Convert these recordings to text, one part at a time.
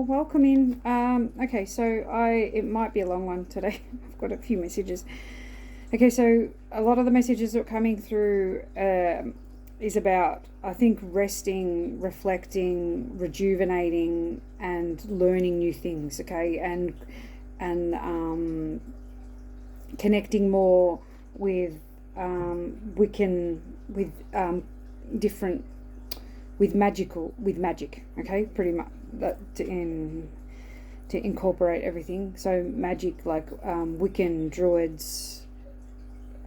all. Welcome in. Okay, so it might be a long one today. I've got a few messages. Okay, so a lot of the messages that are coming through is about, I think, resting, reflecting, rejuvenating, and learning new things. Okay, and connecting more with Wiccan, with different, with magic. Okay, pretty much that to incorporate everything. So magic, like Wiccan, Druids,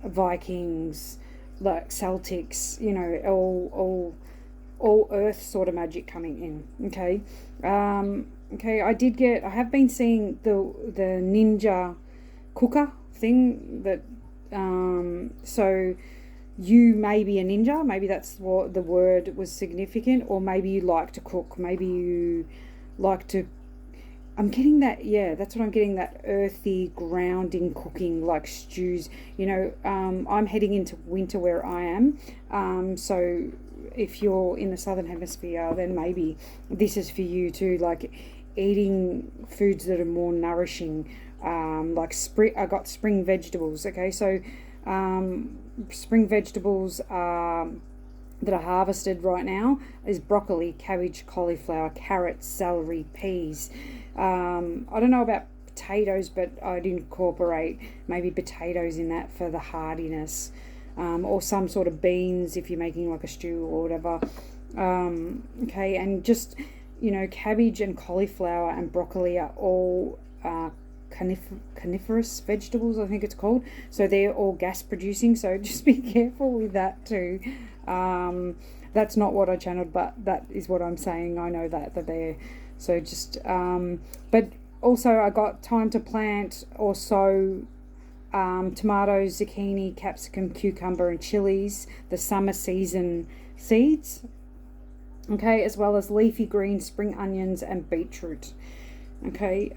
Vikings, like Celtics, all earth sort of magic coming in. Okay. Okay, I have been seeing the ninja cooker thing that so you may be a ninja, maybe that's what the word was significant, or maybe you like to cook, maybe you like to, I'm getting that, yeah, that's what I'm getting, that earthy, grounding cooking, like stews. I'm heading into winter where I am, so if you're in the southern hemisphere, then maybe this is for you too, like eating foods that are more nourishing, like I got spring vegetables. Okay, so spring vegetables that are harvested right now is broccoli, cabbage, cauliflower, carrots, celery, peas. I don't know about potatoes, but I'd incorporate maybe potatoes in that for the hardiness, or some sort of beans if you're making like a stew or whatever. Okay, and just, cabbage and cauliflower and broccoli are all coniferous vegetables, I think it's called. So they're all gas producing, so just be careful with that too. That's not what I channeled, but that is what I'm saying. I know that they're there. So just, but also I got time to plant or sow tomatoes, zucchini, capsicum, cucumber, and chilies, the summer season seeds. Okay, as well as leafy greens, spring onions, and beetroot. Okay,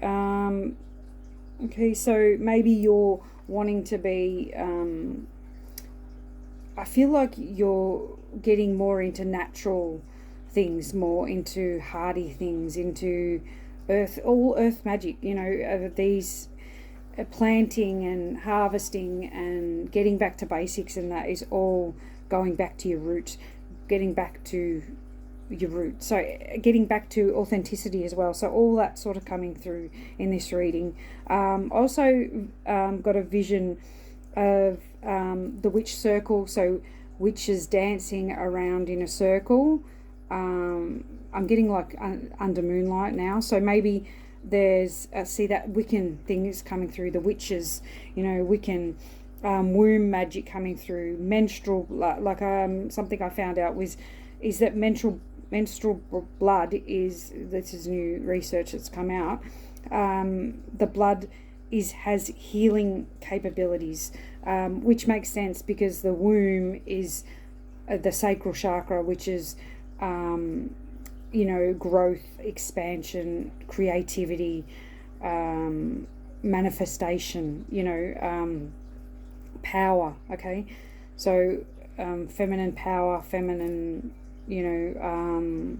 okay, so maybe you're wanting to be, I feel like you're getting more into natural things, more into hardy things, into all earth magic, these planting and harvesting and getting back to basics, and that is all going back to your roots, getting back to your root, so getting back to authenticity as well. So all that sort of coming through in this reading. Also got a vision of the witch circle, so witches dancing around in a circle. I'm getting like under moonlight now, so maybe there's see that Wiccan thing is coming through, the witches, Wiccan womb magic coming through, menstrual, like something I found out is that menstrual blood is, this is new research that's come out, the blood has healing capabilities, which makes sense because the womb is the sacral chakra, which is growth, expansion, creativity, manifestation, power. Okay, so feminine power, feminine, okay,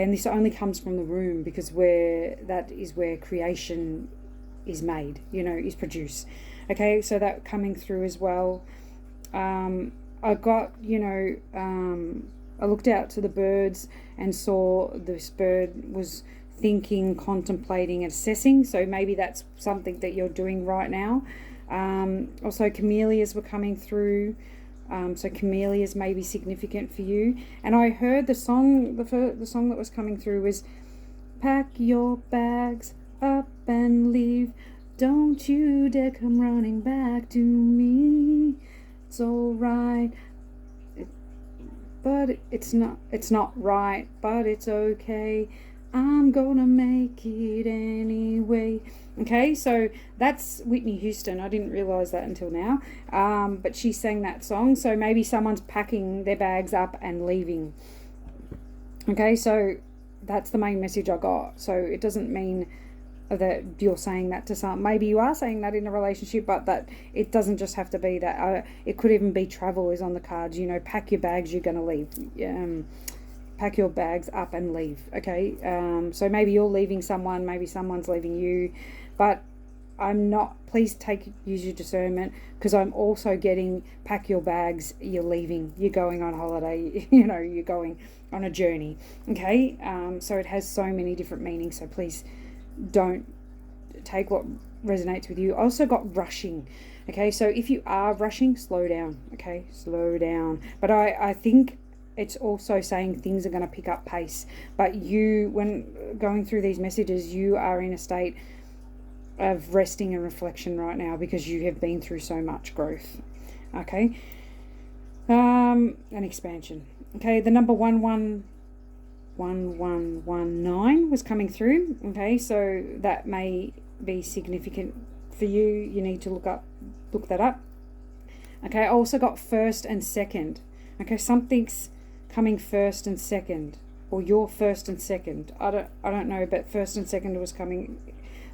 and this only comes from the womb, because that is where creation is made, is produced. Okay, so that coming through as well. I got, I looked out to the birds and saw this bird was thinking, contemplating, and assessing, so maybe that's something that you're doing right now. Also camellias were coming through. So camellias may be significant for you. And I heard the song that was coming through was, pack your bags up and leave. Don't you dare come running back to me. It's all right. But it's not right, but it's okay. I'm gonna make it anyway. Okay, so that's Whitney Houston. I didn't realise that until now. But she sang that song, so maybe someone's packing their bags up and leaving. Okay, so that's the main message I got. So it doesn't mean that you're saying that to someone. Maybe you are saying that in a relationship, but that it doesn't just have to be that. It could even be travel is on the cards. Pack your bags, you're going to leave. pack your bags up and leave, okay? So maybe you're leaving someone, maybe someone's leaving you, but please use your discernment, because I'm also getting pack your bags, you're leaving, you're going on holiday, you're going on a journey, okay? So it has so many different meanings, so please don't take what resonates with you. I also got rushing, okay? So if you are rushing, slow down, okay? Slow down. But I think it's also saying things are going to pick up pace, but when going through these messages, you are in a state of resting and reflection right now, because you have been through so much growth, okay? And expansion, okay? The number 1119 was coming through, okay? So that may be significant for you. You need to look that up, okay? I also got first and second, okay? Something's coming first and second, or you're first and second. I don't know, but first and second was coming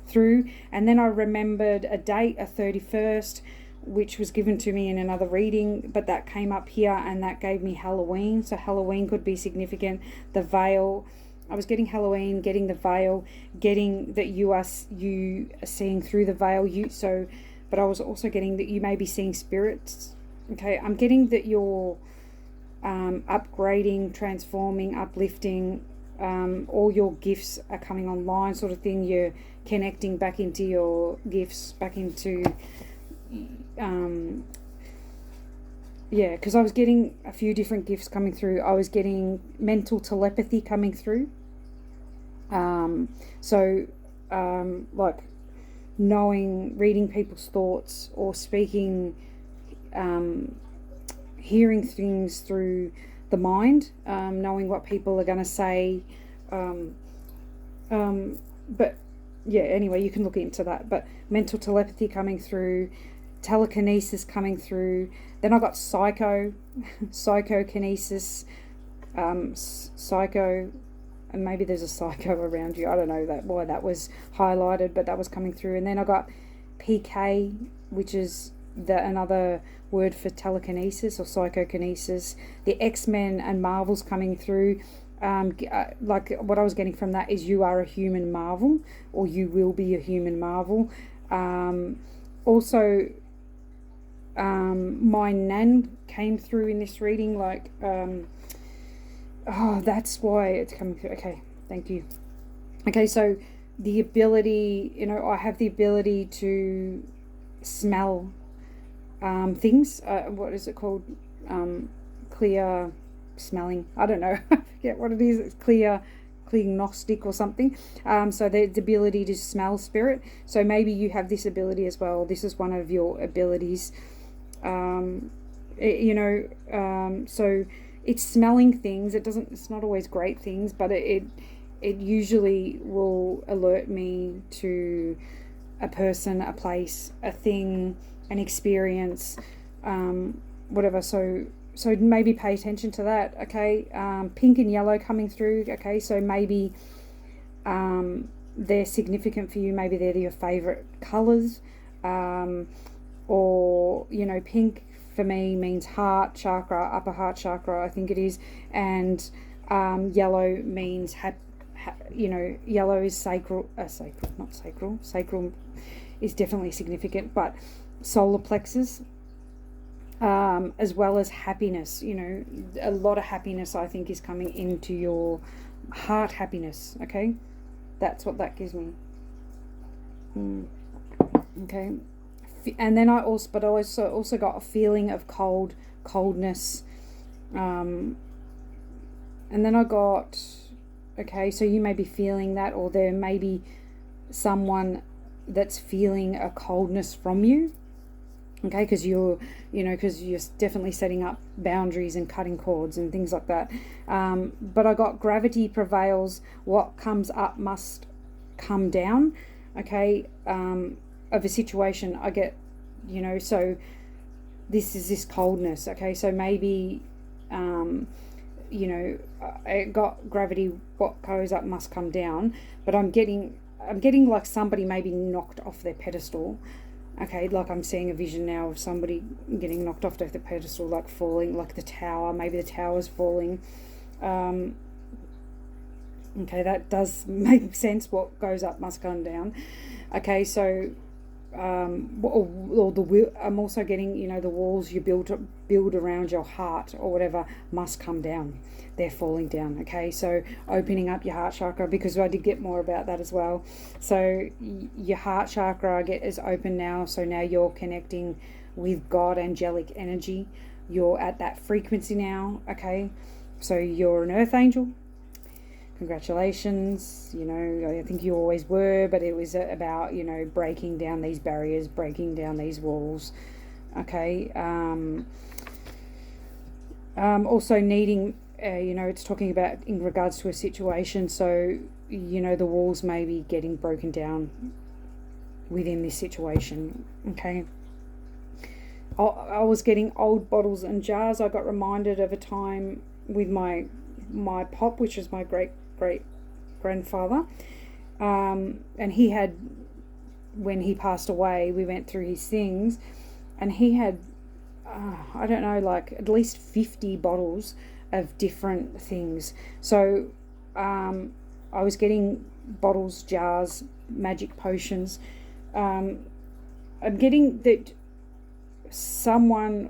through. And then I remembered a date, a 31st, which was given to me in another reading, but that came up here, and that gave me Halloween. So Halloween could be significant. The veil, I was getting Halloween, getting the veil, getting that you are seeing through the veil. But I was also getting that you may be seeing spirits. Okay, I'm getting that you're upgrading, transforming, uplifting. All your gifts are coming online, sort of thing. You're connecting back into your gifts, back into because I was getting a few different gifts coming through. I was getting mental telepathy coming through, like knowing, reading people's thoughts, or speaking, hearing things through the mind, knowing what people are going to say, but yeah, anyway, you can look into that. But mental telepathy coming through, telekinesis coming through. Then I got psychokinesis, psycho, and maybe there's a psycho around you. I don't know why that was highlighted, but that was coming through. And then I got PK, which is another word for telekinesis or psychokinesis. The X-Men and Marvel's coming through. Like what I was getting from that is you are a human Marvel, or you will be a human Marvel. Also, my nan came through in this reading, like, that's why it's coming through. Okay, thank you. Okay, so the ability, I have the ability to smell things. What is it called? Clear smelling. I don't know. I forget what it is. It's clear gnostic or something. So the ability to smell spirit. So maybe you have this ability as well. This is one of your abilities. So it's smelling things. It's not always great things, but it usually will alert me to a person, a place, a thing, an experience, whatever. So maybe pay attention to that, okay? Pink and yellow coming through, okay? So maybe they're significant for you. Maybe they're your favourite colours. Or, pink for me means heart chakra, upper heart chakra, I think it is. And yellow means, yellow is sacral, sacral is definitely significant, but solar plexus, as well as happiness. A lot of happiness, I think, is coming into your heart, happiness, okay? That's what that gives me. Okay. And then I also got a feeling of coldness. And then I got, okay, so you may be feeling that, or there may be someone that's feeling a coldness from you. Okay, because you're definitely setting up boundaries and cutting cords and things like that. But I got gravity prevails. What comes up must come down. Okay, of a situation, I get, so this is this coldness. Okay, so maybe, I got gravity. What goes up must come down. But I'm getting like somebody maybe knocked off their pedestal. Okay, like I'm seeing a vision now of somebody getting knocked off the pedestal, like falling, like the tower. Maybe the tower's falling. Okay, that does make sense. What goes up must come down. Okay, so or I'm also getting, the walls you build around your heart or whatever must come down. They're falling down. Okay, so opening up your heart chakra, because I did get more about that as well. So your heart chakra is open now. So now you're connecting with God, angelic energy. You're at that frequency now. Okay, so you're an earth angel. Congratulations. I think you always were, but it was about, breaking down these barriers, breaking down these walls. Okay. Also needing, it's talking about in regards to a situation. So, the walls may be getting broken down within this situation. Okay. I was getting old bottles and jars. I got reminded of a time with my pop, which was my great grandfather, and he had, when he passed away, we went through his things, and he had I don't know, like at least 50 bottles of different things. So I was getting bottles, jars, magic potions. I'm getting that someone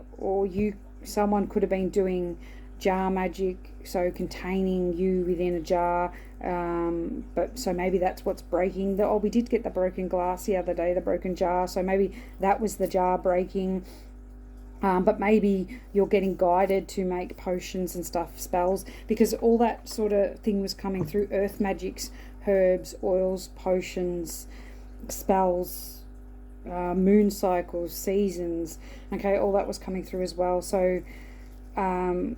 could have been doing jar magic, so containing you within a jar, but so maybe that's what's breaking. We did get the broken glass the other day, the broken jar, so maybe that was the jar breaking. But maybe you're getting guided to make potions and stuff, spells, because all that sort of thing was coming through. Earth magics, herbs, oils, potions, spells, moon cycles, seasons. Okay, all that was coming through as well. So I'm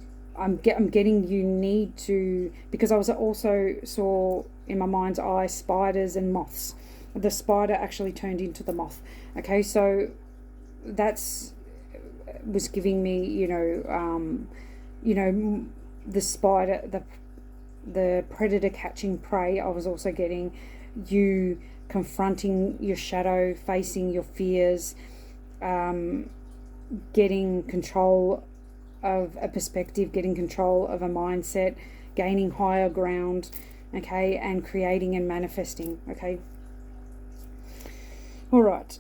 getting, you need to, because I was also saw in my mind's eye spiders and moths. The spider actually turned into the moth. Okay, so that's was giving me, the spider, the predator catching prey. I was also getting you confronting your shadow, facing your fears, getting control of a perspective, getting control of a mindset, gaining higher ground, okay, and creating and manifesting, okay. All right.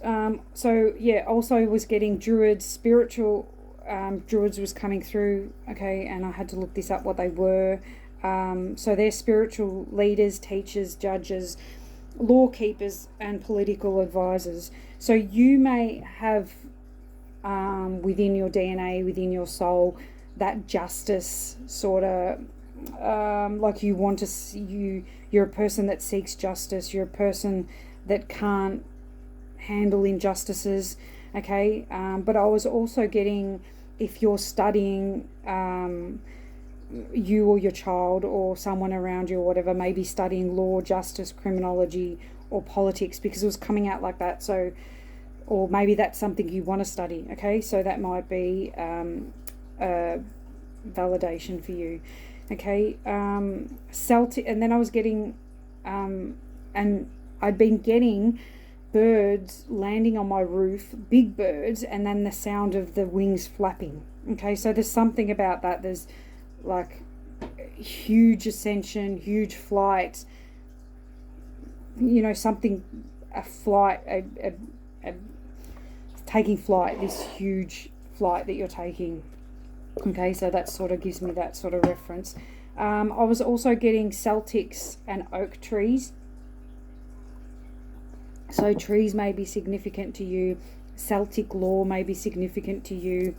So yeah, also was getting druids, spiritual druids was coming through, okay, and I had to look this up what they were. So they're spiritual leaders, teachers, judges, law keepers, and political advisors. So you may have within your DNA, within your soul, that justice sort of, like you want to see, you're a person that seeks justice, you're a person that can't handle injustices, okay. But I was also getting, if you're studying, you or your child or someone around you or whatever may be studying law, justice, criminology, or politics, because it was coming out like that. So, or maybe that's something you want to study, okay, so that might be a validation for you, okay. Celtic, and then I was getting and I'd been getting birds landing on my roof, big birds, and then the sound of the wings flapping, okay. So there's something about that. There's like huge ascension, huge flight, something, a flight, a taking flight, this huge flight that you're taking, okay. So that sort of gives me that sort of reference. I was also getting Celtics and oak trees. So trees may be significant to you. Celtic law may be significant to you.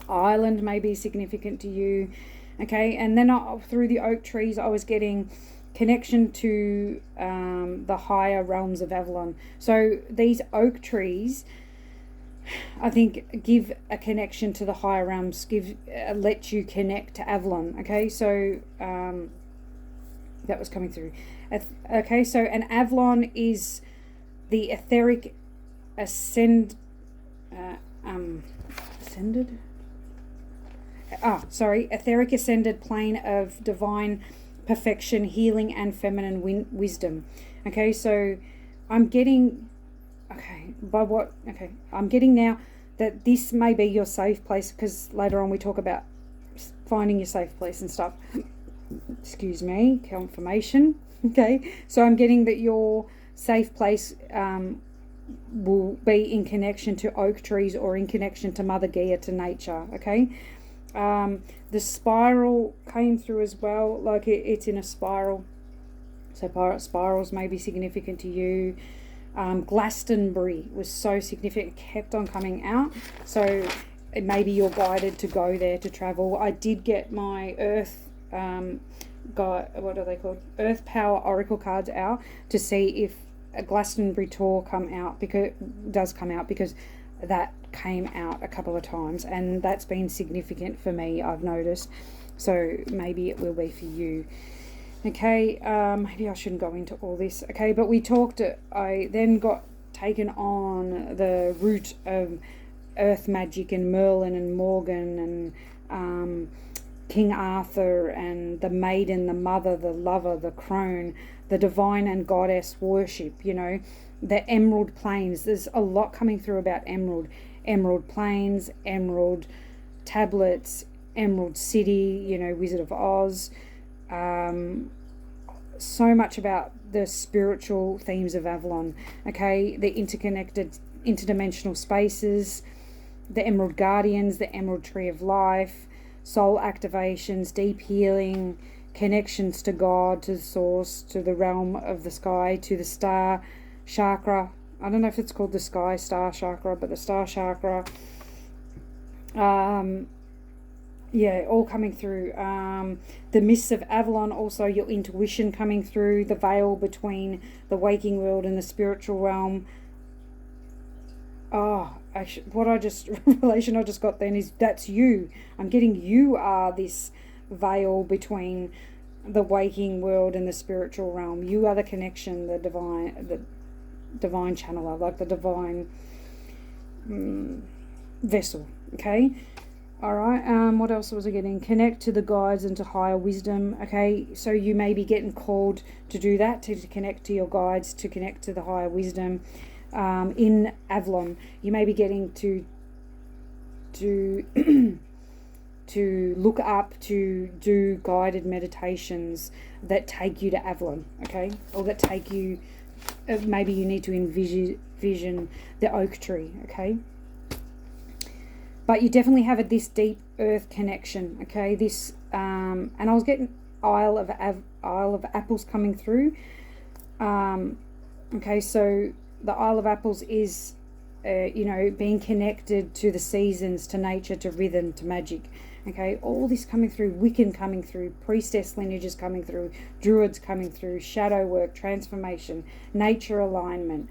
Ireland may be significant to you. Okay, and then through the oak trees, I was getting connection to the higher realms of Avalon. So these oak trees, I think, give a connection to the higher realms, let you connect to Avalon. Okay, so that was coming through. Okay, so an Avalon is the etheric etheric ascended plane of divine perfection, healing, and feminine wisdom. Okay, so I'm getting, I'm getting now that this may be your safe place, because later on we talk about finding your safe place and stuff. excuse me, confirmation. Okay, so I'm getting that your safe place will be in connection to oak trees or in connection to Mother Gaia, to nature. Okay, the spiral came through as well, like it's in a spiral. So spirals may be significant to you. Glastonbury was so significant, it kept on coming out. So maybe you're guided to go there, to travel. I did get my Earth what are they called? Earth Power Oracle cards out to see if a Glastonbury tour does come out, because that came out a couple of times and that's been significant for me, I've noticed. So maybe it will be for you. Okay, maybe I shouldn't go into all this. Okay, but I then got taken on the route of earth magic and Merlin and Morgan and King Arthur and the maiden, the mother, the lover, the crone, the divine and goddess worship, the emerald plains. There's a lot coming through about emerald plains, emerald tablets, emerald city, Wizard of Oz. So much about the spiritual themes of Avalon. Okay, the interconnected interdimensional spaces, the emerald guardians, the emerald tree of life, soul activations, deep healing, connections to God, to the source, to the realm of the sky, to the star chakra. I don't know if it's called the sky star chakra, but the star chakra. All coming through. The mists of Avalon, also your intuition coming through, the veil between the waking world and the spiritual realm. Revelation I just got then is that's you. I'm getting you are this veil between the waking world and the spiritual realm. You are the connection, the divine channeler, like the divine vessel. Okay. All right. What else was I getting? Connect to the guides and to higher wisdom. Okay. So you may be getting called to do that, to connect to your guides, to connect to the higher wisdom. In Avalon, you may be getting to look up, to do guided meditations that take you to Avalon, okay, or that take you. Maybe you need to envision the oak tree, okay. But you definitely have this deep earth connection, okay. This and I was getting Isle of Apples coming through. Okay, so the Isle of Apples is, being connected to the seasons, to nature, to rhythm, to magic. Okay, all this coming through, Wiccan coming through, priestess lineages coming through, druids coming through, shadow work, transformation, nature alignment,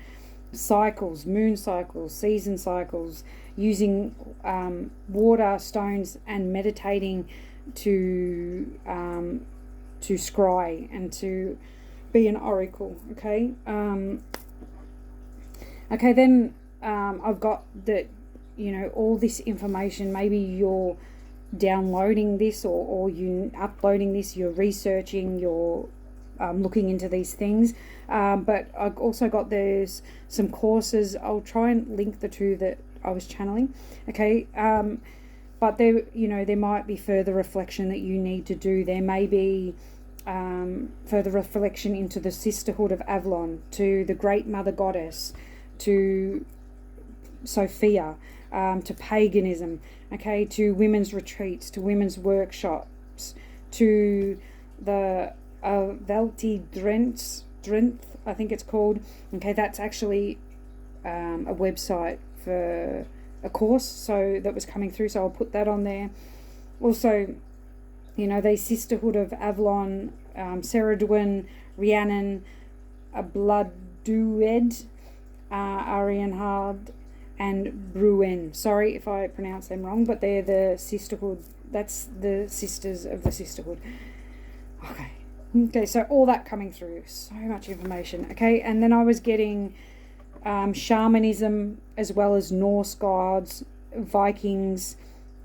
cycles, moon cycles, season cycles, using water, stones, and meditating to scry and to be an oracle. Okay. Okay, then I've got that, all this information. Maybe you're downloading this or you uploading this, you're researching, you're looking into these things. But I've also got there's some courses. I'll try and link the two that I was channeling. Okay. But there might be further reflection that you need to do. There may be further reflection into the sisterhood of Avalon, to the great mother goddess, to Sophia, to paganism, okay, to women's retreats, to women's workshops, to the Velti Drenth, I think it's called. Okay, that's actually a website for a course, so that was coming through, so I'll put that on there. Also, the sisterhood of Avalon, Ceridwen, Rhiannon, Blooddued, Arianhard, and Bruen. Sorry if I pronounce them wrong, but they're the sisterhood. That's the sisters of the sisterhood. Okay, so all that coming through. So much information. Okay, and then I was getting shamanism as well as Norse gods, Vikings,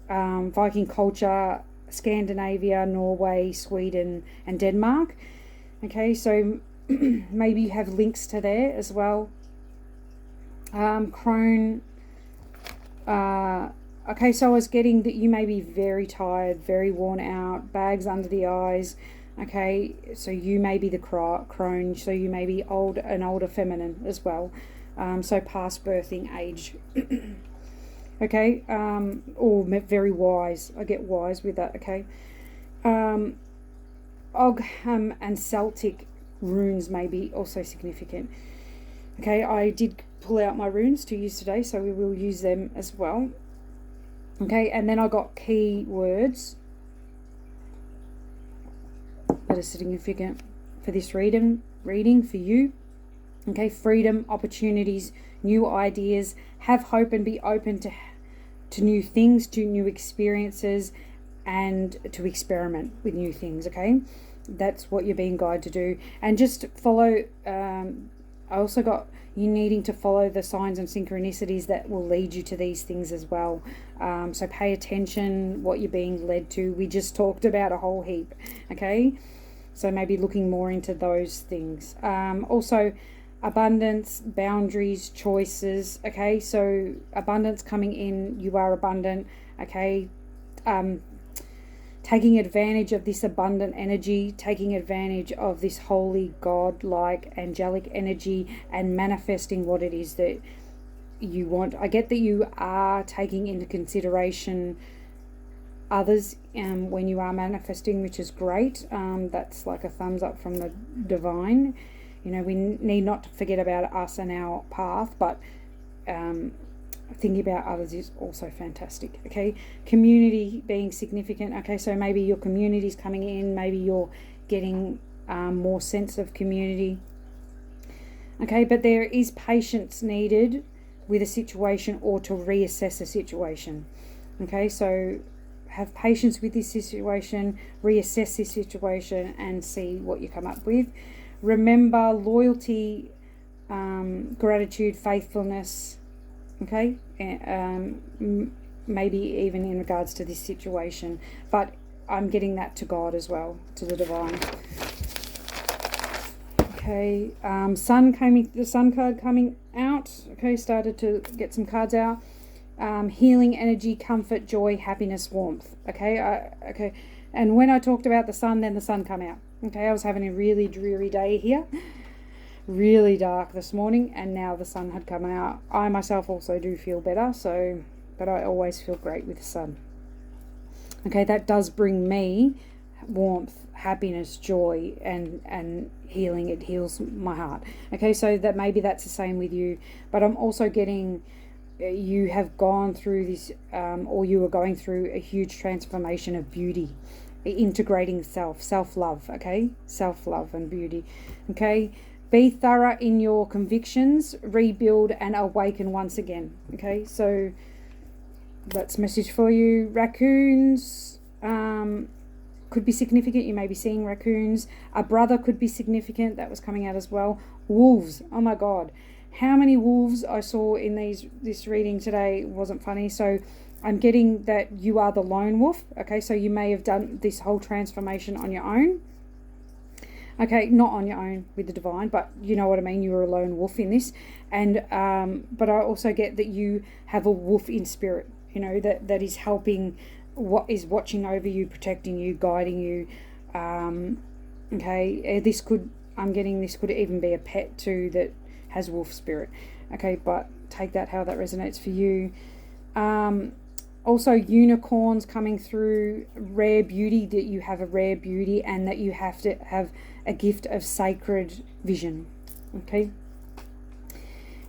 Viking culture, Scandinavia, Norway, Sweden, and Denmark. Okay, so maybe you have links to there as well. Crone. Okay, so I was getting that you may be very tired, very worn out, bags under the eyes, Okay, so you may be the crone, so you may be an older feminine as well. So past birthing age. Okay, or very wise. I get wise with that. Okay, Ogham and Celtic runes may be also significant. Okay, I did pull out my runes to use today, so we will use them as well. Okay, and then I got key words that are significant for this reading for you. Okay, freedom, opportunities, new ideas, have hope and be open to new things, to new experiences, and to experiment with new things. Okay, that's what you're being guided to do. And just follow, I also got you needing to follow the signs and synchronicities that will lead you to these things as well. So pay attention what you're being led to. We just talked about a whole heap. Okay, so maybe looking more into those things. Also abundance, boundaries, choices. Okay, so abundance coming in, you are abundant. Okay, taking advantage of this abundant energy, taking advantage of this holy, God-like, angelic energy, and manifesting what it is that you want. I get that you are taking into consideration others when you are manifesting, which is great. That's like a thumbs up from the divine. You know, we need not to forget about us and our path, but thinking about others is also fantastic. Okay, community being significant. Okay, so maybe your community's coming in, maybe you're getting more sense of community. Okay, but there is patience needed with a situation or to reassess a situation. Okay, so have patience with this situation, reassess this situation, and see what you come up with. Remember loyalty, gratitude, faithfulness. Okay, maybe even in regards to this situation, but I'm getting that to God as well, to the divine. Okay, the sun card coming out. Okay, started to get some cards out. Healing energy, comfort, joy, happiness, warmth. Okay, okay. And when I talked about the sun, then the sun come out. Okay, I was having a really dreary day here. Really dark this morning, and now the sun had come out. I myself also do feel better, but I always feel great with the sun. Okay, that does bring me warmth, happiness, joy, and healing. It heals my heart. Okay, so that maybe that's the same with you, but I'm also getting you have gone through this, or you are going through a huge transformation of beauty, integrating self-love. Okay, self-love and beauty. Okay. Be thorough in your convictions, rebuild and awaken once again. Okay, so that's a message for you. Raccoons could be significant. You may be seeing raccoons. A brother could be significant. That was coming out as well. Wolves. Oh my God. How many wolves I saw in this reading today wasn't funny. So I'm getting that you are the lone wolf. Okay, so you may have done this whole transformation on your own. Okay, not on your own with the divine, but you know what I mean. You're a lone wolf in this, and but I also get that you have a wolf in spirit. You know that is helping, what is watching over you, protecting you, guiding you. Okay, I'm getting this could even be a pet too that has wolf spirit. Okay, but take that how that resonates for you. Also unicorns coming through, rare beauty, that you have a rare beauty and that you have to have a gift of sacred vision. Okay,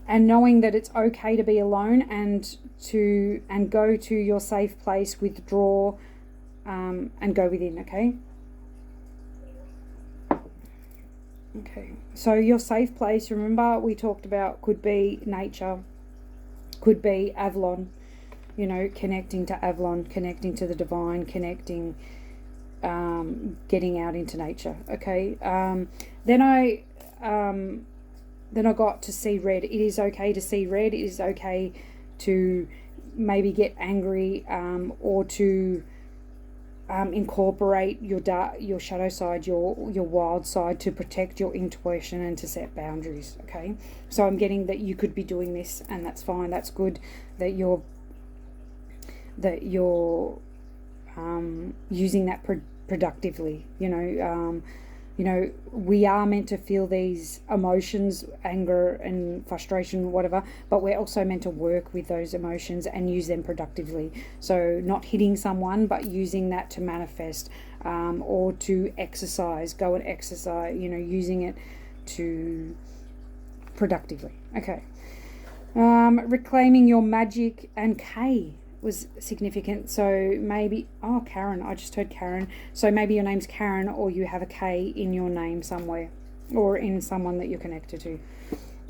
and knowing that it's okay to be alone and go to your safe place, withdraw, and go within. Okay, so your safe place, remember we talked about, could be nature, could be Avalon. You know, connecting to Avalon, connecting to the divine, connecting, getting out into nature. Okay. Then I got to see red. It is okay to see red. It is okay to maybe get angry, or to incorporate your shadow side, your wild side, to protect your intuition and to set boundaries. Okay. So I'm getting that you could be doing this, and that's fine. That's good that you're using that productively. We are meant to feel these emotions, anger and frustration, whatever, but we're also meant to work with those emotions and use them productively. So not hitting someone, but using that to manifest, or to exercise, go and exercise, using it to productively. Okay. Reclaiming your magic, and K was significant. So maybe, Karen, I just heard Karen. So maybe your name's Karen, or you have a K in your name somewhere, or in someone that you're connected to.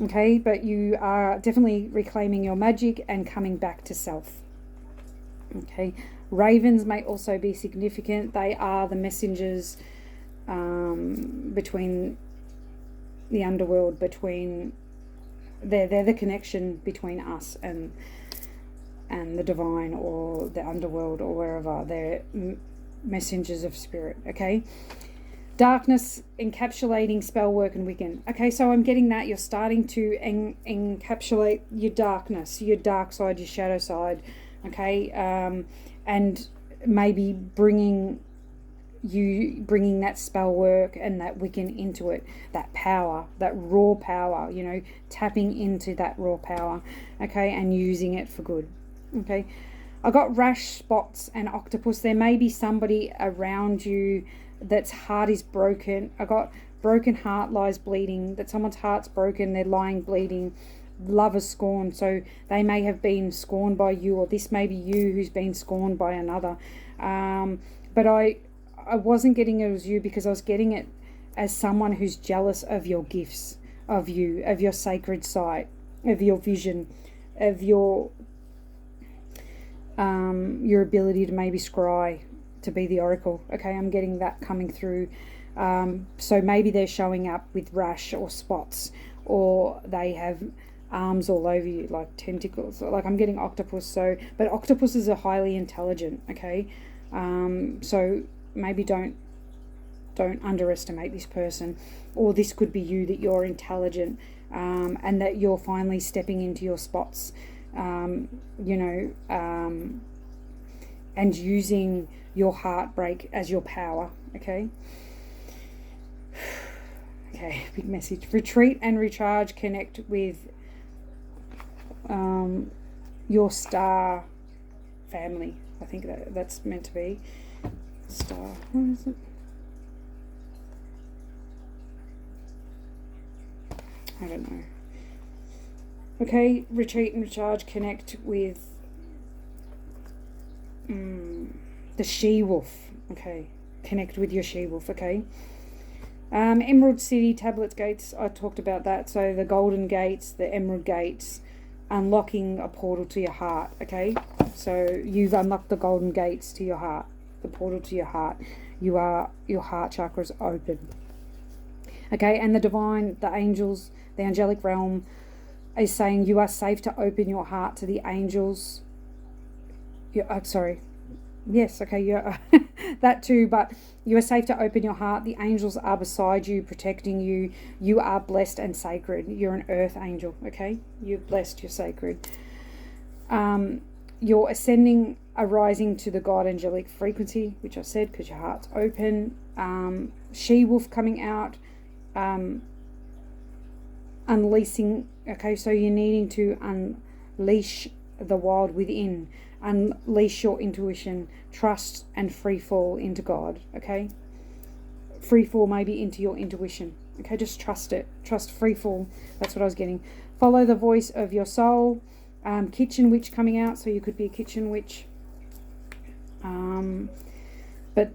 Okay, but you are definitely reclaiming your magic and coming back to self. Okay, ravens may also be significant. They are the messengers between the underworld, they're the connection between us and the divine, or the underworld, or wherever. They're messengers of spirit. Okay, darkness, encapsulating spell work and Wiccan. Okay, so I'm getting that you're starting to encapsulate your darkness, your dark side, your shadow side. Okay, and maybe bringing that spell work and that Wiccan into it, that power, that raw power, tapping into that raw power, okay, and using it for good. Okay, I got rash, spots and octopus. There may be somebody around you that's heart is broken. I got broken heart lies bleeding, that someone's heart's broken, they're lying bleeding, love is scorned. So they may have been scorned by you, or this may be you who's been scorned by another. But I wasn't getting it as you, because I was getting it as someone who's jealous of your gifts, of you, of your sacred sight, of your vision, of your ability to maybe scry, to be the oracle. Okay, I'm getting that coming through. So maybe they're showing up with rash or spots, or they have arms all over you like tentacles. Like I'm getting octopus. But octopuses are highly intelligent. Okay, so maybe don't underestimate this person, or this could be you, that you're intelligent, and that you're finally stepping into your spots, and using your heartbreak as your power. Okay, big message. Retreat and recharge, connect with your star family. I think that's meant to be star. What is it? I don't know. Okay, retreat and recharge, connect with the she-wolf. Okay, connect with your she-wolf. Okay. Emerald City, tablets, gates, I talked about that. So the golden gates, the emerald gates, unlocking a portal to your heart. Okay, so you've unlocked the golden gates to your heart, the portal to your heart. Your heart chakra is open. Okay, and the divine, the angels, the angelic realm is saying you are safe to open your heart to the angels. Yes, okay, yeah, that too, but you are safe to open your heart. The angels are beside you, protecting you. You are blessed and sacred. You're an earth angel, okay? You're blessed, you're sacred. You're ascending, arising to the God angelic frequency, which I said, because your heart's open. She-wolf coming out, unleashing, okay, so you're needing to unleash the wild within, unleash your intuition, trust and free fall into God. Okay, free fall maybe into your intuition. Okay, just trust it, trust free fall. That's what I was getting. Follow the voice of your soul. Kitchen witch coming out, so you could be a kitchen witch, but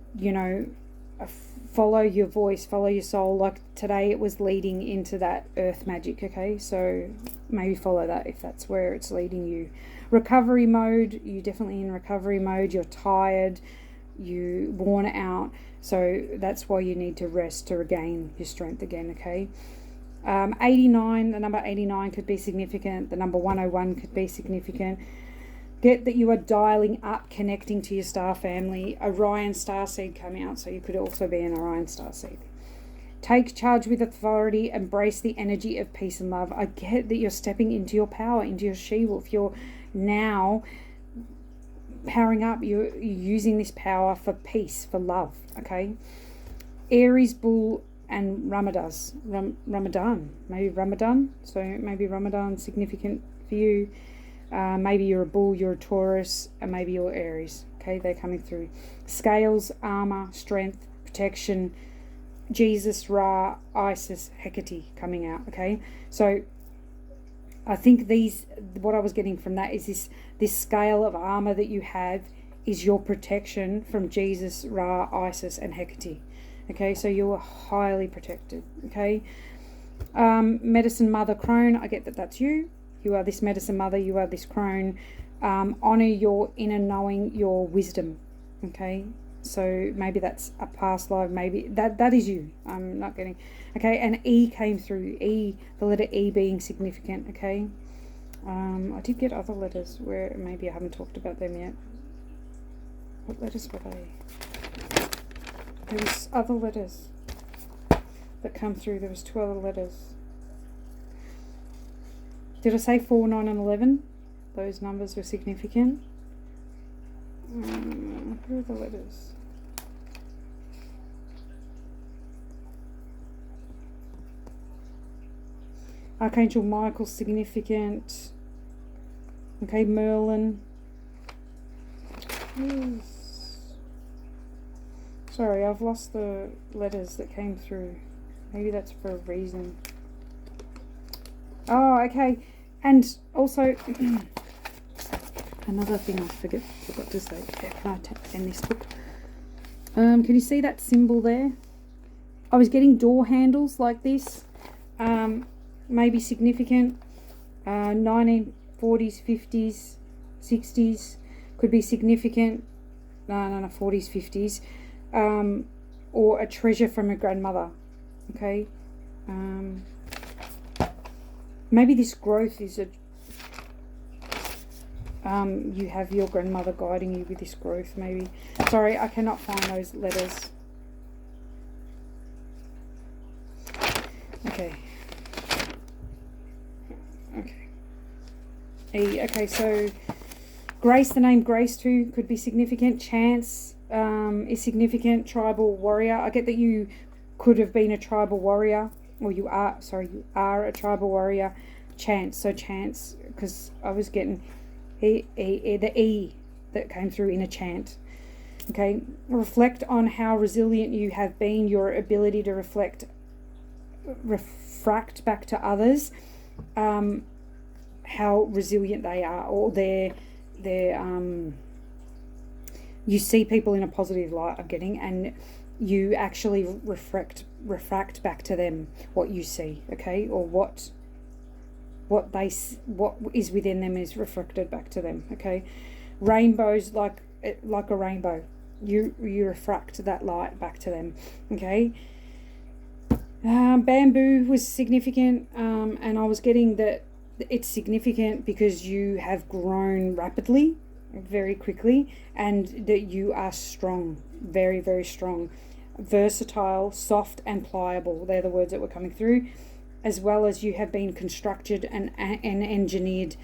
follow your voice, follow your soul. Like today it was leading into that earth magic. Okay, so maybe follow that if that's where it's leading you. Recovery mode, you're definitely in recovery mode. You're tired, you worn out, so that's why you need to rest to regain your strength again. Okay, 89, the number 89 could be significant. The number 101 could be significant. Get that you are dialing up, connecting to your star family. Orion starseed coming out, so you could also be an Orion starseed. Take charge with authority, embrace the energy of peace and love. I get that you're stepping into your power, into your she-wolf. You're now powering up. You're using this power for peace, for love, okay? Aries, bull, and Ramadan. Maybe Ramadan. So maybe Ramadan significant for you. Maybe you're a bull, you're a Taurus, and maybe you're Aries. Okay, they're coming through. Scales, armor, strength, protection, Jesus, Ra, Isis, Hecate coming out. Okay, so I think what I was getting from that is this scale of armor that you have is your protection from Jesus, Ra, Isis, and Hecate. Okay, so you're highly protected. Okay, medicine mother crone. I get that that's you. You are this medicine mother. You are this crone. Honor your inner knowing, your wisdom. Okay, so maybe that's a past life. Maybe that is you. I'm not getting. Okay, and E came through. E, the letter E being significant. Okay, I did get other letters where maybe I haven't talked about them yet. What letters were they? There was other letters that come through. There was 2 other letters. Did I say 4, 9, and 11? Those numbers were significant. Who are the letters? Archangel Michael, significant. Okay, Merlin. Sorry, I've lost the letters that came through. Maybe that's for a reason. Oh, okay. And also, another thing I forgot to say. Yeah, can I end this book? Can you see that symbol there? I was getting door handles like this. Maybe significant. 1940s, 50s, 60s. Could be significant. No, 40s, 50s. Or a treasure from a grandmother. Okay. Maybe this growth is you have your grandmother guiding you with this growth, maybe. Sorry, I cannot find those letters. Okay. Okay, so Grace, the name Grace too, could be significant. Chance is significant. Tribal warrior. I get that you could have been a tribal warrior, or you are a tribal warrior. Chance, so chance, because I was getting the E that came through in a chant. Okay, reflect on how resilient you have been, your ability to refract back to others, how resilient they are, or you see people in a positive light, I'm getting, and you actually refract back to them what you see, okay, or what is within them is reflected back to them, okay. Rainbows, like a rainbow, you refract that light back to them, okay. Bamboo was significant, and I was getting that it's significant because you have grown rapidly, very quickly, and that you are strong, very, very strong, versatile, soft, and pliable. They're the words that were coming through, as well as you have been constructed and engineered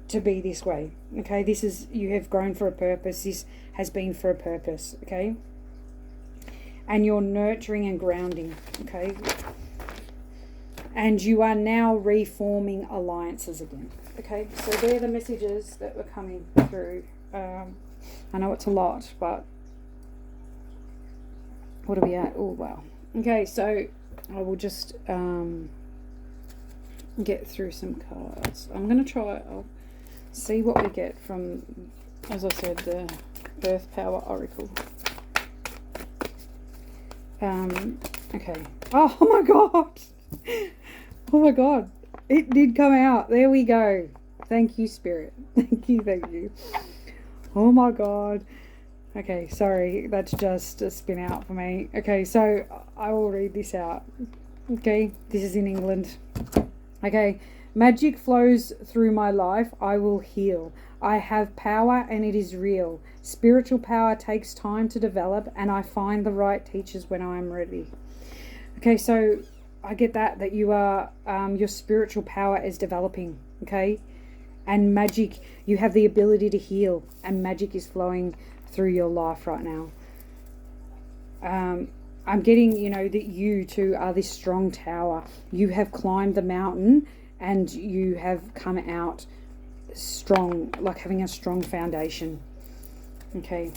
to be this way. Okay, you have grown for a purpose. This has been for a purpose. Okay, and you're nurturing and grounding. Okay. And you are now reforming alliances again. Okay, so they're the messages that were coming through. I know it's a lot, but what are we at? Oh, wow. Okay, so I will just get through some cards. I'm going to try, I'll see what we get from, as I said, the Earth Power Oracle. Okay. Oh my God! Oh my God, it did come out. There we go. Thank you, Spirit. Thank you. Oh my God. Okay, sorry, that's just a spin out for me. Okay, so I will read this out. Okay, this is in England. Okay, magic flows through my life. I will heal. I have power and it is real. Spiritual power takes time to develop, and I find the right teachers when I am ready. Okay, so I get that you are, your spiritual power is developing, okay? And magic, you have the ability to heal, and magic is flowing through your life right now. I'm getting, you know, that you two are this strong tower. You have climbed the mountain and you have come out strong, like having a strong foundation. Okay.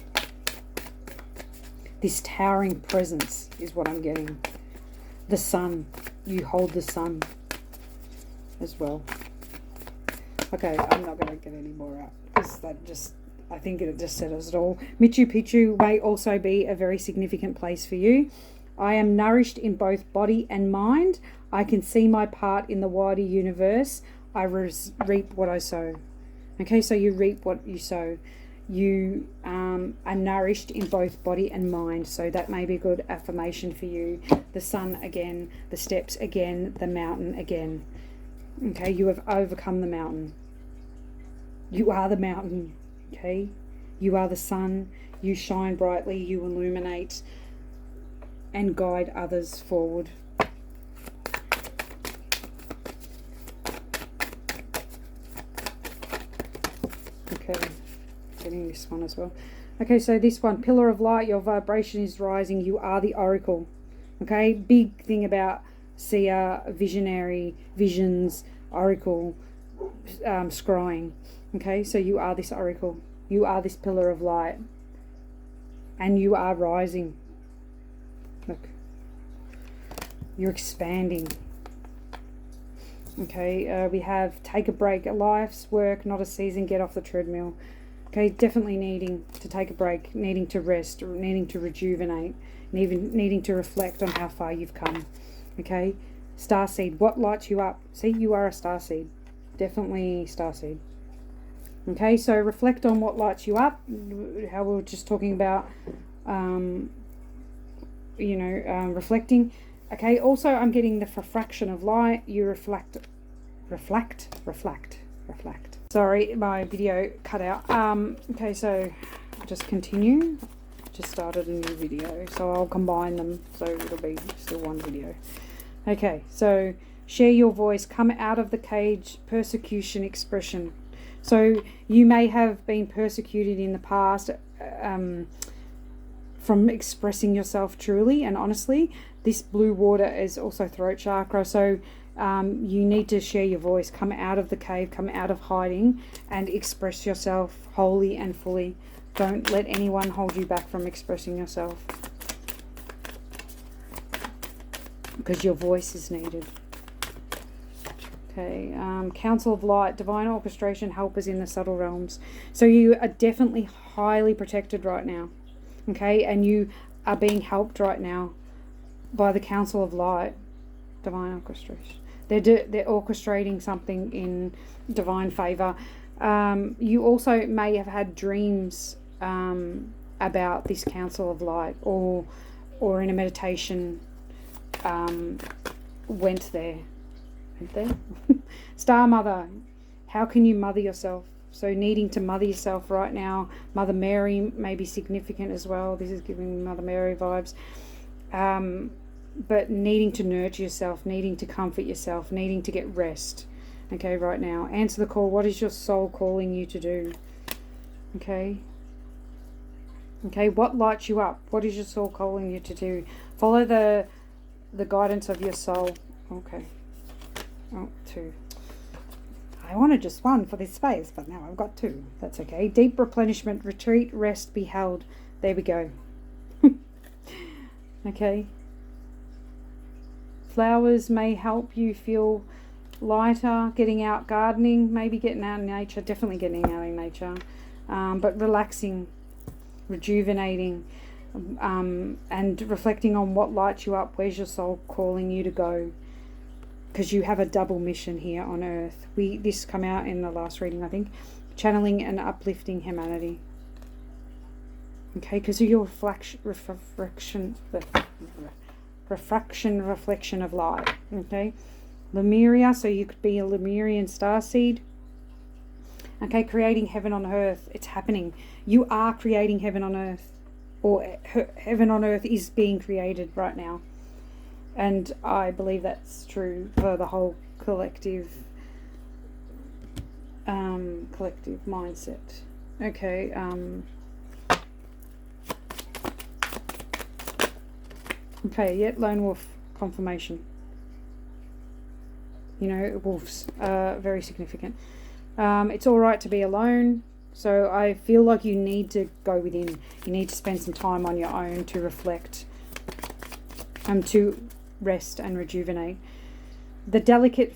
This towering presence is what I'm getting. The sun. You hold the sun as well. Okay, I'm not going to get any more out because that just, I think it just says it all. Machu Picchu may also be a very significant place for you. I am nourished in both body and mind. I can see my part in the wider universe. I reap what I sow. Okay, so you reap what you sow. You are nourished in both body and mind. So that may be a good affirmation for you. The sun again, the steps again, the mountain again. Okay, you have overcome the mountain. You are the mountain. Okay, you are the sun. You shine brightly. You illuminate and guide others forward. Okay, getting this one as well. Okay, so this one, pillar of light, your vibration is rising. You are the oracle. Okay, big thing about seer, visionary, visions, oracle, scrying. Okay, so you are this oracle. You are this pillar of light. And you are rising. Look. You're expanding. Okay, we have take a break. Life's work, not a season. Get off the treadmill. Okay, definitely needing to take a break, needing to rest, needing to rejuvenate, and even needing to reflect on how far you've come. Okay, starseed, what lights you up? See, you are a starseed. Definitely starseed. Okay, so reflect on what lights you up. How we were just talking about, reflecting. Okay, also I'm getting the refraction of light. You reflect. Sorry, my video cut out. Okay, so I'll just continue. Just started a new video, so I'll combine them so it'll be still one video. Okay, so share your voice. Come out of the cage. Persecution expression. So you may have been persecuted in the past from expressing yourself truly and honestly. This blue water is also throat chakra. So you need to share your voice. Come out of the cave, come out of hiding and express yourself wholly and fully. Don't let anyone hold you back from expressing yourself, because your voice is needed. Okay, Council of Light, divine orchestration, helpers in the subtle realms. So you are definitely highly protected right now. Okay, and you are being helped right now by the Council of Light, divine orchestration. They're orchestrating something in divine favor. You also may have had dreams about this Council of Light, or in a meditation went there. Star Mother, how can you mother yourself? So needing to mother yourself right now. Mother Mary may be significant as well. This is giving me Mother Mary vibes. But needing to nurture yourself, needing to comfort yourself, needing to get rest. Okay, right now. Answer the call. What is your soul calling you to do? Okay. Okay, what lights you up? What is your soul calling you to do? Follow the guidance of your soul. Okay. Oh, 2. I wanted just 1 for this space, but now I've got 2. That's okay. Deep replenishment, retreat, rest, be held. There we go. Okay. Flowers may help you feel lighter. Getting out gardening, maybe getting out in nature. Definitely getting out in nature. But relaxing, rejuvenating, and reflecting on what lights you up. Where's your soul calling you to go? Because you have a double mission here on Earth. This come out in the last reading, I think. Channeling and uplifting humanity. Okay, because of your reflection of light. Okay, Lemuria, so you could be a Lemurian starseed. Okay, creating heaven on earth. It's happening. You are creating heaven on earth, or heaven on earth is being created right now. And I believe that's true for the whole collective collective mindset. Okay. Okay, yet lone wolf confirmation. You know, wolves are very significant. It's all right to be alone. So I feel like you need to go within. You need to spend some time on your own to reflect, to rest and rejuvenate. The delicate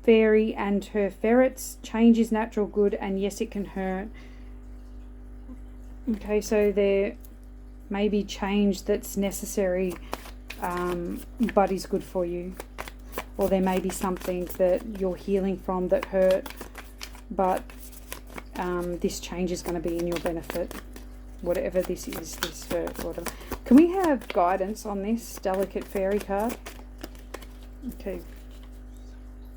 fairy and her ferrets. Change is natural good, and yes, it can hurt. Okay, so there may be change that's necessary, but is good for you. Or there may be something that you're healing from that hurt, but this change is going to be in your benefit. Whatever this is, this hurt, whatever. Can we have guidance on this delicate fairy card? Okay.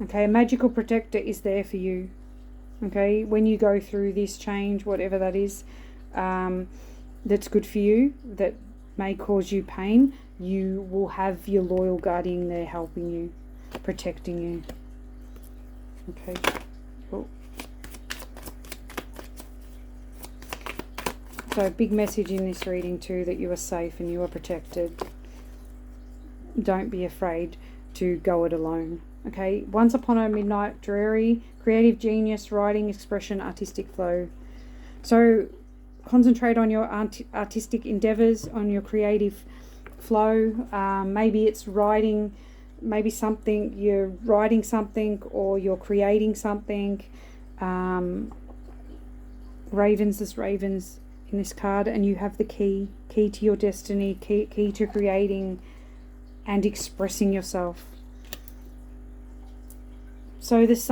Okay, a magical protector is there for you. Okay, when you go through this change, whatever that is, that's good for you, that may cause you pain, you will have your loyal guardian there helping you, protecting you. Okay, cool. So big message in this reading too, that you are safe and you are protected. Don't be afraid to go it alone. Okay, once upon a midnight dreary, creative genius, writing, expression, artistic flow. So concentrate on your artistic endeavors, on your creative flow. Maybe it's writing, maybe something, you're writing something or you're creating something. Ravens, there's ravens in this card, and you have the key to your destiny, key to creating and expressing yourself. So there's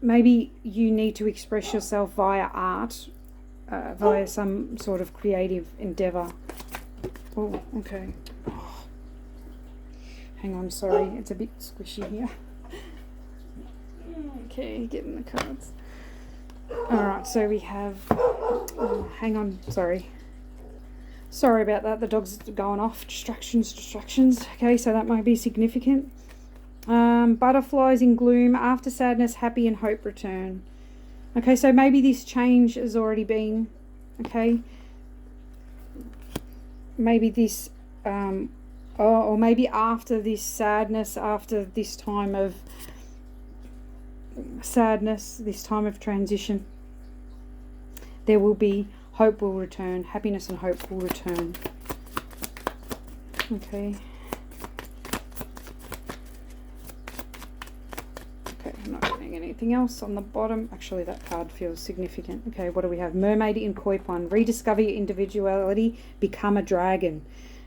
maybe you need to express yourself via art, via some sort of creative endeavor. Oh, okay. Hang on, sorry, it's a bit squishy here. Okay, getting the cards. Alright, so we have, hang on, sorry about that, the dog's going off, distractions. Okay, so that might be significant. Butterflies in gloom, after sadness, happy and hope return. Okay, so maybe this change has already been, okay, maybe this, or maybe after this sadness, after this time of sadness, this time of transition, there will be hope will return, happiness and hope will return. Okay. Okay, I'm not getting anything else on the bottom. Actually, that card feels significant. Okay, what do we have? Mermaid in Koi Pond. Rediscover your individuality, become a dragon.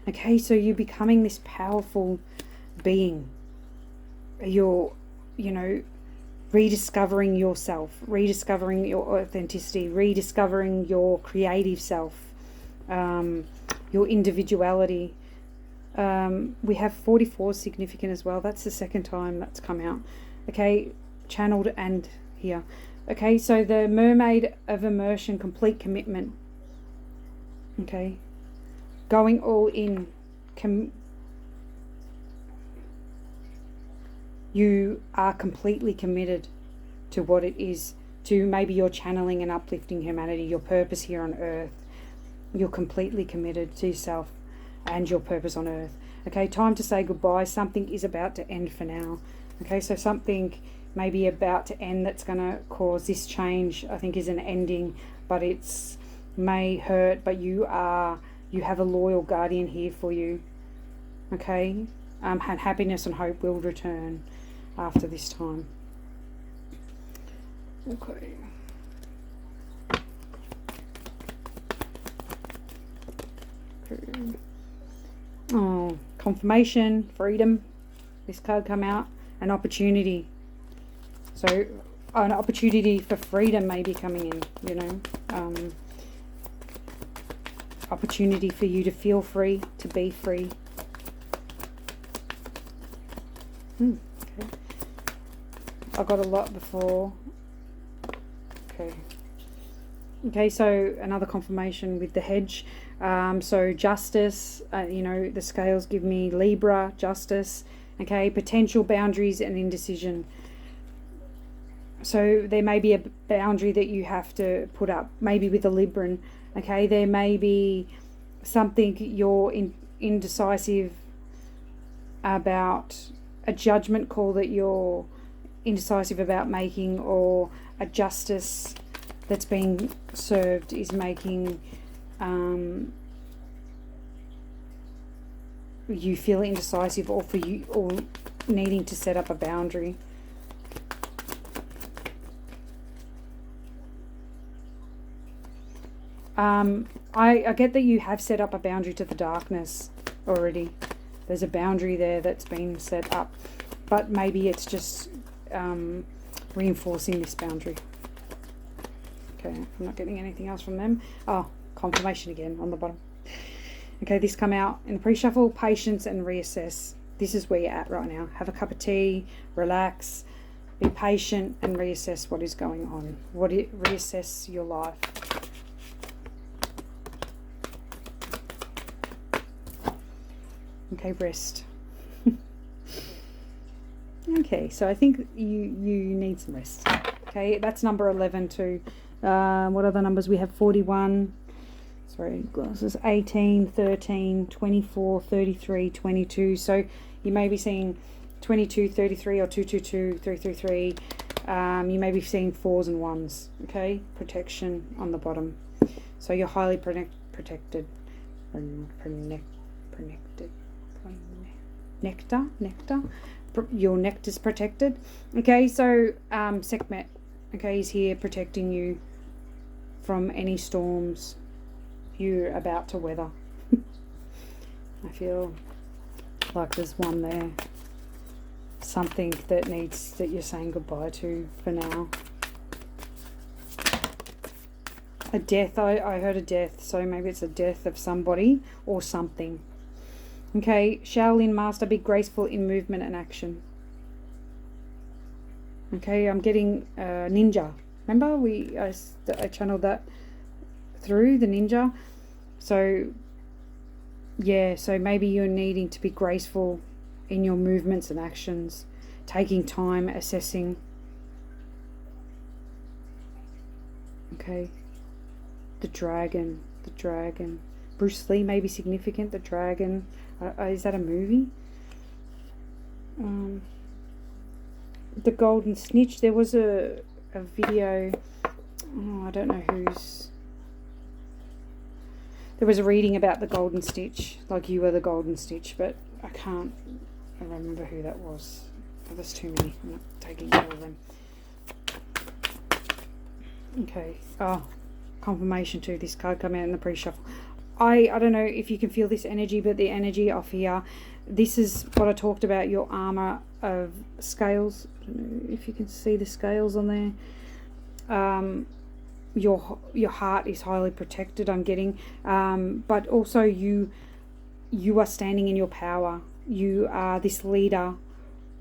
Okay, so you're becoming this powerful being. You're, rediscovering yourself, rediscovering your authenticity, rediscovering your creative self, your individuality. We have 44 significant as well. That's the second time that's come out. Okay, channeled and here. Okay, so the mermaid of immersion, complete commitment. Okay, going all in. You are completely committed to what it is, to maybe you're channeling and uplifting humanity, your purpose here on earth. You're completely committed to yourself and your purpose on earth. Okay, time to say goodbye. Something is about to end for now. Okay, so something may be about to end that's going to cause this change, I think, is an ending, but it's may hurt, but you have a loyal guardian here for you. Okay, and happiness and hope will return after this time. Okay. Oh, confirmation, freedom. This card come out, an opportunity. So an opportunity for freedom may be coming in, opportunity for you to feel free, to be free. Okay. I got a lot before. Okay, so another confirmation with the hedge. So justice, the scales give me Libra, justice. Okay, potential boundaries and indecision. So there may be a boundary that you have to put up, maybe with a Libran. Okay, there may be something you're indecisive about, a judgment call that you're indecisive about making, or a justice that's being served is making you feel indecisive, or for you, or needing to set up a boundary. I get that you have set up a boundary to the darkness already. There's a boundary there that's been set up, but maybe it's just reinforcing this boundary. Okay, I'm not getting anything else from them. Oh, confirmation again on the bottom. Okay, this come out in the pre-shuffle. Patience and reassess. This is where you're at right now. Have a cup of tea, relax, be patient, and reassess what is going on. Reassess your life. Okay, rest. Okay, so I think you need some rest. Okay, that's number 11 too. What other numbers? We have 41. Sorry, glasses. 18, 13, 24, 33, 22. So you may be seeing 22, 33, or 222, 333. You may be seeing 4s and 1s. Okay, protection on the bottom. So you're highly protected. Nectar. Your nectar's protected. Okay, so Sekhmet, okay, is here protecting you from any storms you're about to weather. I feel like there's one there, something that you're saying goodbye to for now. A death. I heard a death, so maybe it's a death of somebody or something. Okay, Shaolin Master, be graceful in movement and action. Okay, I'm getting ninja. Remember, I channeled that through the ninja. So, yeah, so maybe you're needing to be graceful in your movements and actions, taking time, assessing. Okay, the dragon. Bruce Lee may be significant, the dragon. Is that a movie? The golden snitch. There was a video. Oh, I don't know whose. There was a reading about the golden stitch, like you were the golden stitch, but I can't remember who that was. Oh, there's too many. I'm not taking all of them. Okay. Oh, confirmation too. This card come out in the pre-shuffle. I don't know if you can feel this energy, but the energy off here, this is what I talked about, your armor of scales. I don't know if you can see the scales on there. Your heart is highly protected, I'm getting. But also you are standing in your power. You are this leader.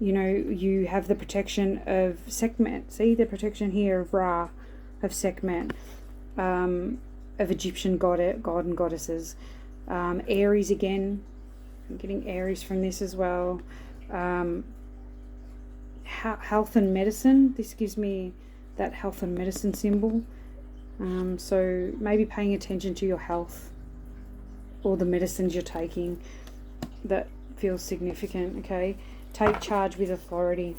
You know, you have the protection of Sekhmet. See the protection here of Ra, of Sekhmet. Of Egyptian god and goddesses. Aries again. I'm getting Aries from this as well. Health and medicine. This gives me that health and medicine symbol. So maybe paying attention to your health or the medicines you're taking. That feels significant. Okay. Take charge with authority.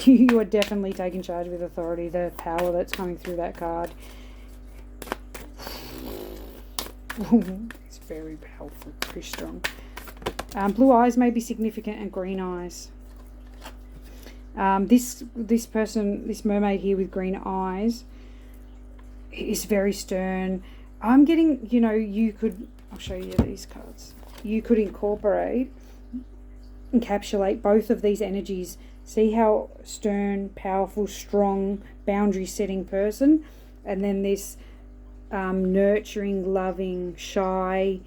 You are definitely taking charge with authority. The power that's coming through that card. It's very powerful, very strong. Blue eyes may be significant, and green eyes. This mermaid here with green eyes is very stern. I'm getting, you know, I'll show you these cards. You could encapsulate both of these energies. See how stern, powerful, strong, boundary-setting person, and then this nurturing, loving, shy,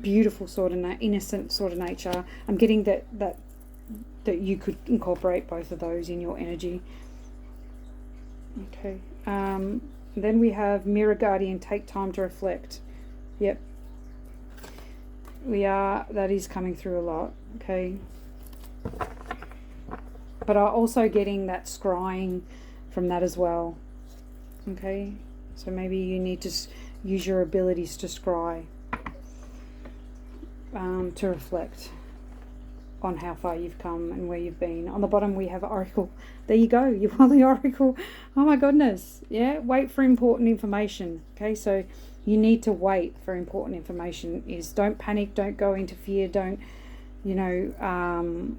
beautiful sort of innocent sort of nature. I'm getting that you could incorporate both of those in your energy. Okay. Then we have Mirror Guardian, take time to reflect. Yep. That is coming through a lot. Okay. But I'm also getting that scrying from that as well. Okay, so maybe you need to use your abilities to scry, to reflect on how far you've come and where you've been. On the bottom we have Oracle. There you go, you are the Oracle. Oh my goodness. Yeah, wait for important information. Okay, so you need to wait for important information. Is don't panic, don't go into fear, don't, you know,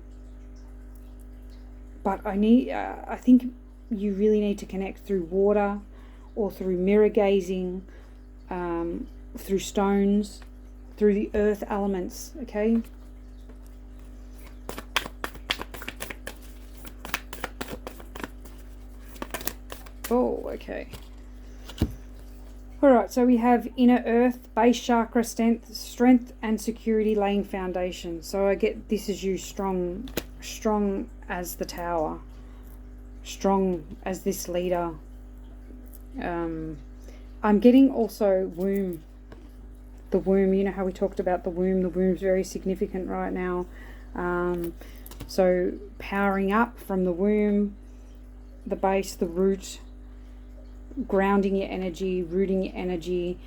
but I think you really need to connect through water or through mirror gazing, through stones, through the earth elements, okay? Oh, okay. All right, so we have inner earth, base chakra, strength and security, laying foundation. So I get this is you, strong as the tower, strong as this leader. I'm getting also womb. The womb, you know how we talked about the womb. The womb's very significant right now. So powering up from the womb, the base, the root, grounding your energy, rooting your energy,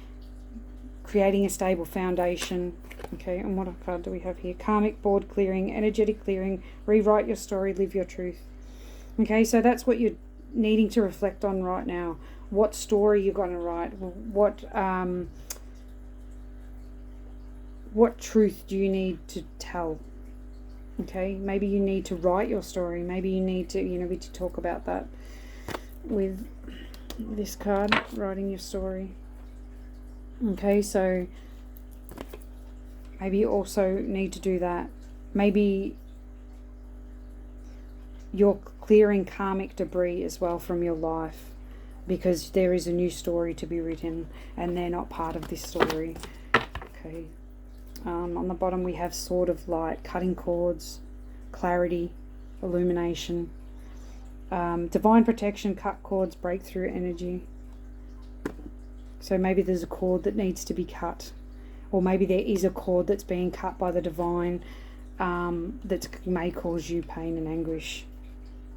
creating a stable foundation. Okay, and what card do we have here? Karmic board clearing, energetic clearing, rewrite your story, live your truth. Okay, so that's what you're needing to reflect on right now. What story you're going to write? What truth do you need to tell? Okay, maybe you need to write your story. Maybe you need to, we to talk about that with this card, writing your story. Okay, so maybe you also need to do that. Maybe you're clearing karmic debris as well from your life, because there is a new story to be written and they're not part of this story. Okay. On the bottom we have sword of light, cutting cords, clarity, illumination, divine protection, cut cords, breakthrough energy. So maybe there's a cord that needs to be cut, or maybe there is a cord that's being cut by the divine, that may cause you pain and anguish.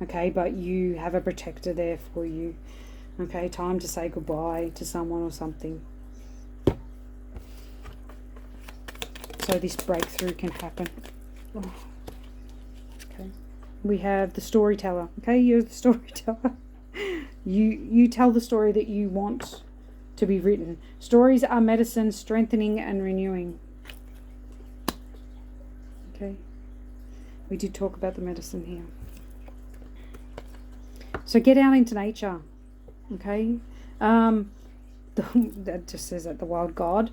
Okay, but you have a protector there for you. Okay, time to say goodbye to someone or something, so this breakthrough can happen. Oh. Okay, we have the storyteller. Okay, you're the storyteller. You tell the story that you want to be written. Stories are medicine, strengthening and renewing. Okay, we did talk about the medicine here. So get out into nature. Okay, that just says that the wild god.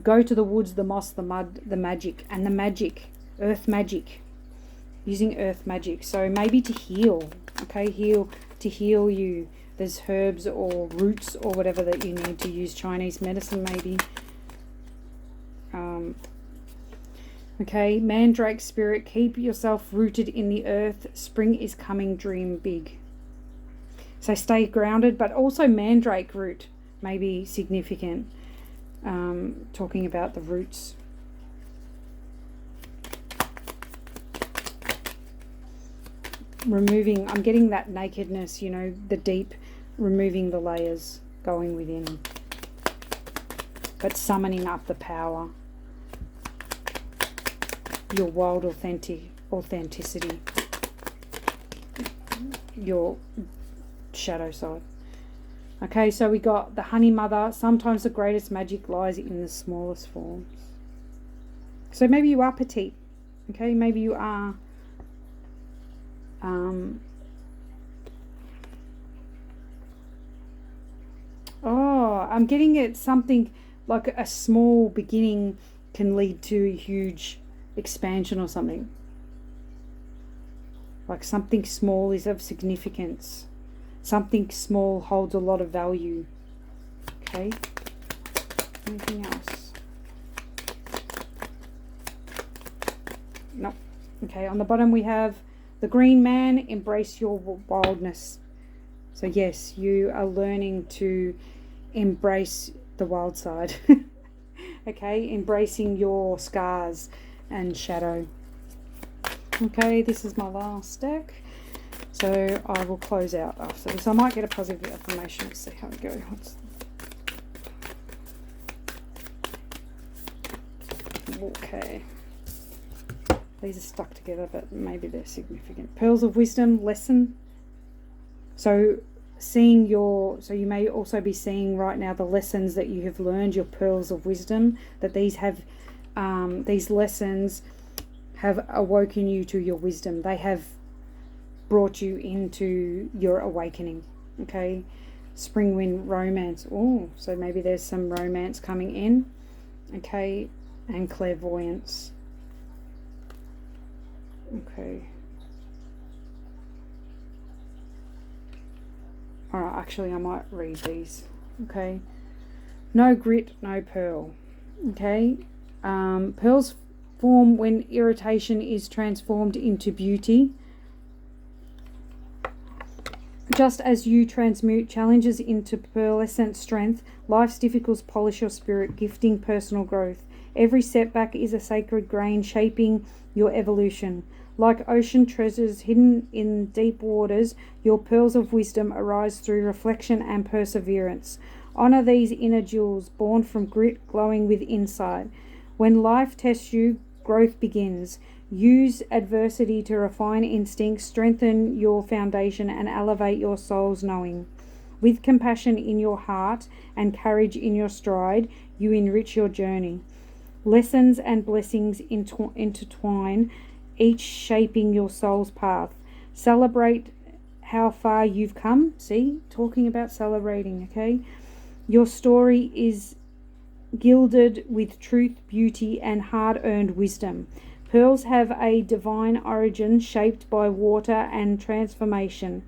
Go to the woods, the moss, the mud, the magic, and the magic, earth magic, using earth magic. So maybe to heal, okay, to heal you. There's herbs or roots or whatever that you need to use. Chinese medicine maybe. Okay, mandrake spirit, keep yourself rooted in the earth. Spring is coming, dream big. So stay grounded, but also mandrake root may be significant. Talking about the roots. Removing, I'm getting that nakedness, the deep, removing the layers, going within, but summoning up the power, your wild authenticity, your shadow side. Okay, so we got the honey mother. Sometimes the greatest magic lies in the smallest forms. So maybe you are petite. Okay, maybe you are I'm getting it, something like a small beginning can lead to a huge expansion or something. Like something small is of significance. Something small holds a lot of value. Okay. Anything else? Nope. Okay, on the bottom we have the green man, embrace your wildness. So yes, you are learning to embrace the wild side. Okay, embracing your scars and shadow. Okay, this is my last deck. So I will close out after this. I might get a positive affirmation. Let's see how we go. Okay. These are stuck together, but maybe they're significant. Pearls of wisdom, lesson. So you may also be seeing right now the lessons that you have learned, your pearls of wisdom, that these lessons have awoken you to your wisdom. They have brought you into your awakening. Okay. Spring wind, romance. Oh, so maybe there's some romance coming in. Okay. And clairvoyance. Okay. Alright, actually I might read these. Okay. No grit, no pearl. Okay. Pearls form when irritation is transformed into beauty. Just as you transmute challenges into pearlescent strength, life's difficulties polish your spirit, gifting personal growth. Every setback is a sacred grain shaping your evolution. Like ocean treasures hidden in deep waters, your pearls of wisdom arise through reflection and perseverance. Honor these inner jewels, born from grit, glowing with insight. When life tests you, growth begins. Use adversity to refine instincts, strengthen your foundation, and elevate your soul's knowing. With compassion in your heart and courage in your stride, you enrich your journey. Lessons and blessings intertwine, each shaping your soul's path. Celebrate how far you've come. See, talking about celebrating, okay? Your story is gilded with truth, beauty, and hard-earned wisdom. Pearls have a divine origin shaped by water and transformation.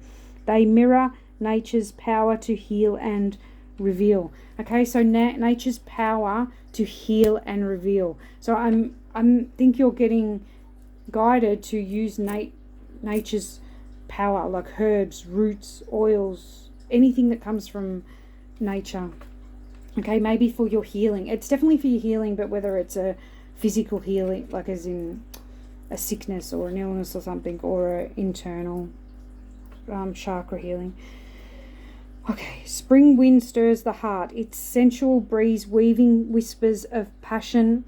They mirror nature's power to heal and reveal. Okay, so nature's power to heal and reveal. So I think you're getting guided to use nature's power, like herbs, roots, oils, anything that comes from nature. Okay, maybe for your healing. It's definitely for your healing, but whether it's a physical healing, like as in a sickness or an illness or something, or an internal chakra healing. Okay, spring wind stirs the heart. Its sensual breeze weaving whispers of passion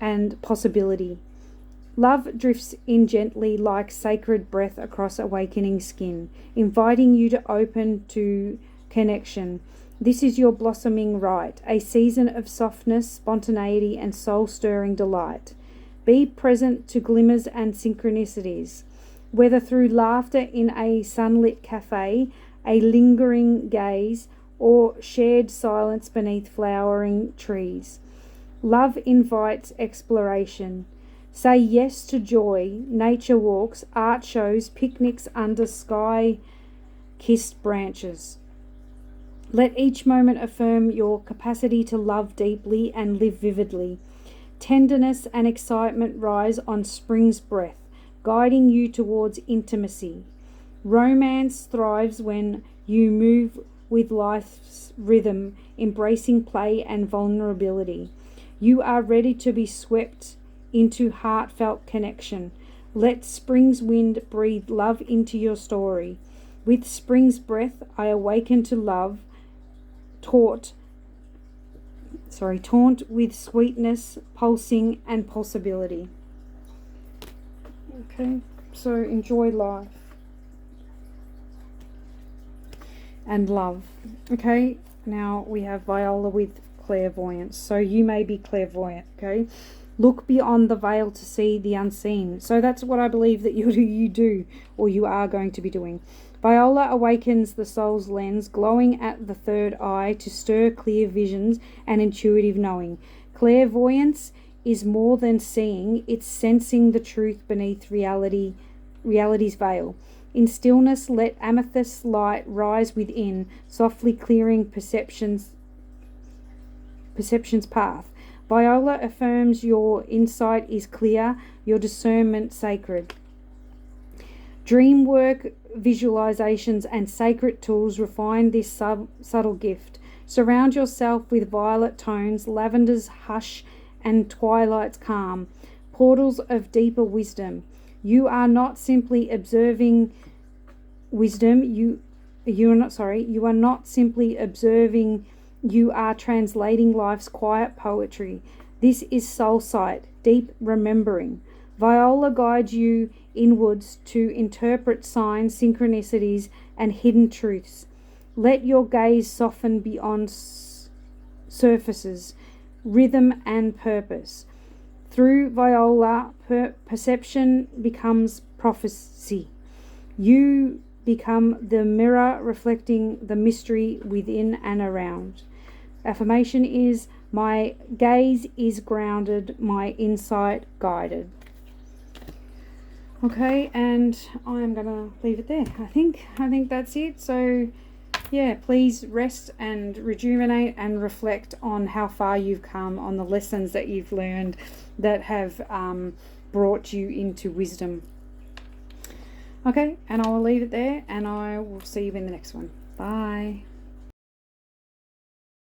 and possibility. Love drifts in gently like sacred breath across awakening skin, inviting you to open to connection. This is your blossoming rite, a season of softness, spontaneity, and soul-stirring delight. Be present to glimmers and synchronicities, whether through laughter in a sunlit cafe, a lingering gaze, or shared silence beneath flowering trees. Love invites exploration. Say yes to joy, nature walks, art shows, picnics under sky-kissed branches. Let each moment affirm your capacity to love deeply and live vividly. Tenderness and excitement rise on spring's breath, guiding you towards intimacy. Romance thrives when you move with life's rhythm, embracing play and vulnerability. You are ready to be swept into heartfelt connection. Let spring's wind breathe love into your story. With spring's breath, I awaken to love, taunt with sweetness, pulsing and possibility. Okay, so enjoy life and love. Okay, now we have Viola with clairvoyance. So you may be clairvoyant, okay? Look beyond the veil to see the unseen. So that's what I believe that you do, or you are going to be doing. Viola awakens the soul's lens, glowing at the third eye to stir clear visions and intuitive knowing. Clairvoyance is more than seeing, it's sensing the truth beneath reality's veil. In stillness, let amethyst light rise within, softly clearing perception's path. Viola affirms your insight is clear, your discernment sacred. Dream work, visualizations, and sacred tools refine this subtle gift. Surround yourself with violet tones, lavender's hush, and twilight's calm, portals of deeper wisdom. You are not simply observing wisdom. You are not simply observing, you are translating life's quiet poetry. This is soul sight, deep remembering. Viola guides you inwards to interpret signs, synchronicities, and hidden truths. Let your gaze soften beyond surfaces, rhythm, and purpose. Through viola, perception becomes prophecy. You become the mirror reflecting the mystery within and around. Affirmation is, my gaze is grounded, my insight guided. Okay, and I'm going to leave it there. I think that's it. So yeah, please rest and rejuvenate and reflect on how far you've come, on the lessons that you've learned that have brought you into wisdom. Okay, and I will leave it there, and I will see you in the next one. Bye.